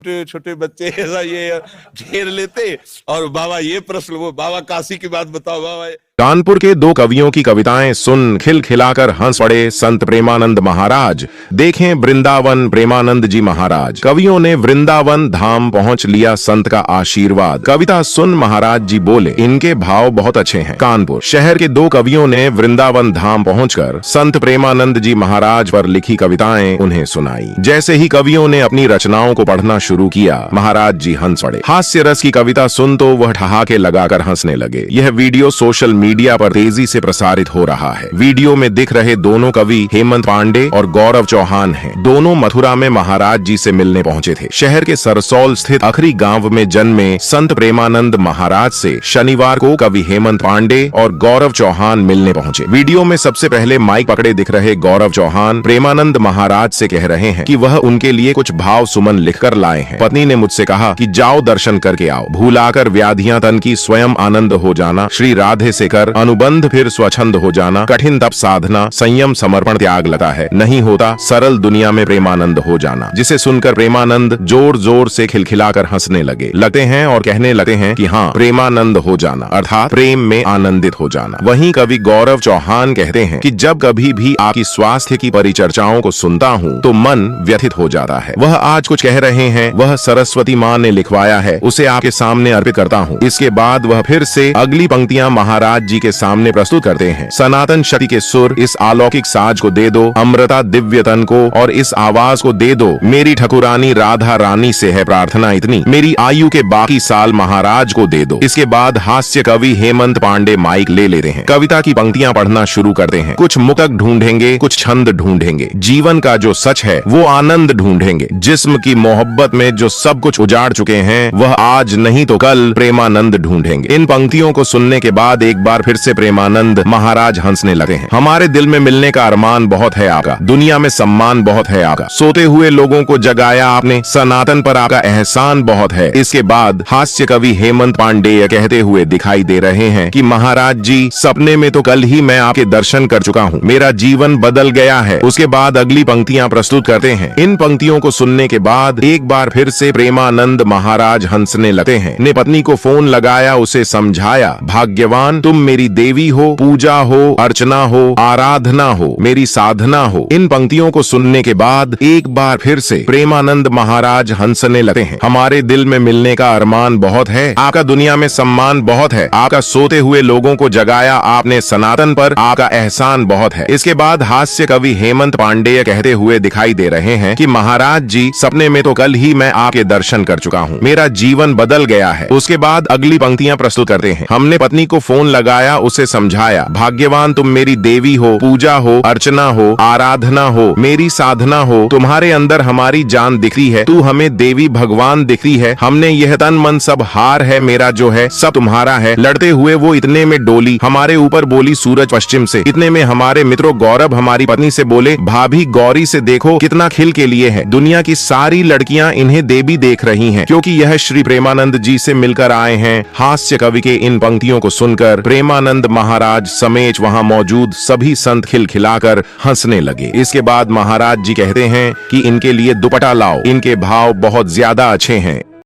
छोटे छोटे बच्चे ऐसा ये घेर लेते और बाबा ये प्रश्न, वो बाबा काशी की बात बताओ बाबा। कानपुर के दो कवियों की कविताएं सुन खिलखिलाकर हंस पड़े संत प्रेमानंद महाराज। देखें वृंदावन प्रेमानंद जी महाराज। कवियों ने वृंदावन धाम पहुंच लिया संत का आशीर्वाद। कविता सुन महाराज जी बोले, इनके भाव बहुत अच्छे हैं। कानपुर शहर के दो कवियों ने वृंदावन धाम पहुंचकर संत प्रेमानंद जी महाराज पर लिखी कविताएं उन्हें सुनाई। जैसे ही कवियों ने अपनी रचनाओं को पढ़ना शुरू किया, महाराज जी हंस पड़े। हास्य रस की कविता सुन तो वह ठहाके लगाकर हंसने लगे। यह वीडियो सोशल मीडिया पर तेजी से प्रसारित हो रहा है। वीडियो में दिख रहे दोनों कवि हेमंत पांडे और गौरव चौहान हैं। दोनों मथुरा में महाराज जी से मिलने पहुंचे थे। शहर के सरसौल स्थित अखरी गांव में जन्मे संत प्रेमानंद महाराज से शनिवार को कवि हेमंत पांडे और गौरव चौहान मिलने पहुंचे। वीडियो में सबसे पहले माइक पकड़े दिख रहे गौरव चौहान प्रेमानंद महाराज से कह रहे हैं कि वह उनके लिए कुछ भाव सुमन लिखकर लाए हैं। पत्नी ने मुझसे कहा कि जाओ दर्शन करके आओ, भूलाकर व्याधियां तन की स्वयं आनंद हो जाना, श्री राधे से कर अनुबंध फिर स्वच्छंद हो जाना, कठिन तप साधना संयम समर्पण त्याग लगता है, नहीं होता सरल दुनिया में प्रेमानंद हो जाना। जिसे सुनकर प्रेमानंद जोर जोर से खिलखिलाकर हंसने लगते हैं और कहने लगते हैं कि हाँ, प्रेमानंद हो जाना अर्थात प्रेम में आनंदित हो जाना। वहीं कवि गौरव चौहान कहते हैं कि जब कभी भी आपकी स्वास्थ्य की परिचर्चाओं को सुनता हूँ तो मन व्यथित हो जाता है। वह आज कुछ कह रहे हैं, वह सरस्वती माँ ने लिखवाया है, उसे आपके सामने अर्पित करता हूँ। इसके बाद वह फिर से अगली पंक्तियां महाराज जी के सामने प्रस्तुत करते हैं। सनातन शक्ति के सुर इस अलौकिक साज को दे दो, अमृता दिव्य तन को और इस आवाज को दे दो, मेरी ठकुरानी राधा रानी से है प्रार्थना इतनी, मेरी आयु के बाकी साल महाराज को दे दो। इसके बाद हास्य कवि हेमंत पांडे माइक ले लेते हैं। कविता की पंक्तियां पढ़ना शुरू करते हैं। कुछ मुतक ढूंढेंगे, कुछ छंद ढूंढेंगे, जीवन का जो सच है वो आनंद ढूंढेंगे, जिस्म की मोहब्बत में जो सब कुछ उजाड़ चुके हैं वह आज नहीं तो कल प्रेमानंद ढूंढेंगे। इन पंक्तियों को सुनने के बाद एक बार फिर से प्रेमानंद महाराज हंसने लगे हैं। हमारे दिल में मिलने का अरमान बहुत है आपका, दुनिया में सम्मान बहुत है आपका, सोते हुए लोगों को जगाया आपने, सनातन पर आपका एहसान बहुत है। इसके बाद हास्य कवि हेमंत पांडे कहते हुए दिखाई दे रहे हैं कि महाराज जी, सपने में तो कल ही मैं आपके दर्शन कर चुका हूँ, मेरा जीवन बदल गया है। उसके बाद अगली पंक्तियां प्रस्तुत करते हैं। इन पंक्तियों को सुनने के बाद एक बार फिर से प्रेमानंद महाराज हंसने लगते हैं। ने पत्नी को फोन लगाया, उसे समझाया, भाग्यवान तुम मेरी देवी हो, पूजा हो, अर्चना हो, आराधना हो, मेरी साधना हो। इन पंक्तियों को सुनने के बाद एक बार फिर से प्रेमानंद महाराज हंसने लगते हैं। हमारे दिल में मिलने का अरमान बहुत है आपका, दुनिया में सम्मान बहुत है आपका, सोते हुए लोगों को जगाया आपने, सनातन पर आपका एहसान बहुत है। इसके बाद हास्य कवि हेमंत पांडे कहते हुए दिखाई दे रहे हैं कि महाराज जी, सपने में तो कल ही मैं आपके दर्शन कर चुका हूँ, मेरा जीवन बदल गया है। उसके बाद अगली पंक्तियां प्रस्तुत करते हैं। हमने पत्नी को फोन लगाया, उसे समझाया, भाग्यवान तुम मेरी देवी हो, पूजा हो, अर्चना हो, आराधना हो, मेरी साधना हो, तुम्हारे अंदर हमारी जान दिखती है, तू हमें देवी भगवान दिखती है, हमने यह तन मन सब हार है, मेरा जो है सब तुम्हारा है। लड़ते हुए वो इतने में डोली, हमारे ऊपर बोली सूरज पश्चिम से। इतने में हमारे मित्रों गौरव हमारी पत्नी से बोले, भाभी गौरी से देखो कितना खिल के लिए है, दुनिया की सारी लड़कियां इन्हें देवी देख रही हैं, क्योंकि यह श्री प्रेमानंद जी से मिलकर आए हैं। हास्य कवि के इन पंक्तियों को सुनकर प्रेमानंद महाराज समेत वहां मौजूद सभी संत खिलखिलाकर हंसने लगे। इसके बाद महाराज जी कहते हैं कि इनके लिए दुपट्टा लाओ, इनके भाव बहुत ज्यादा अच्छे हैं।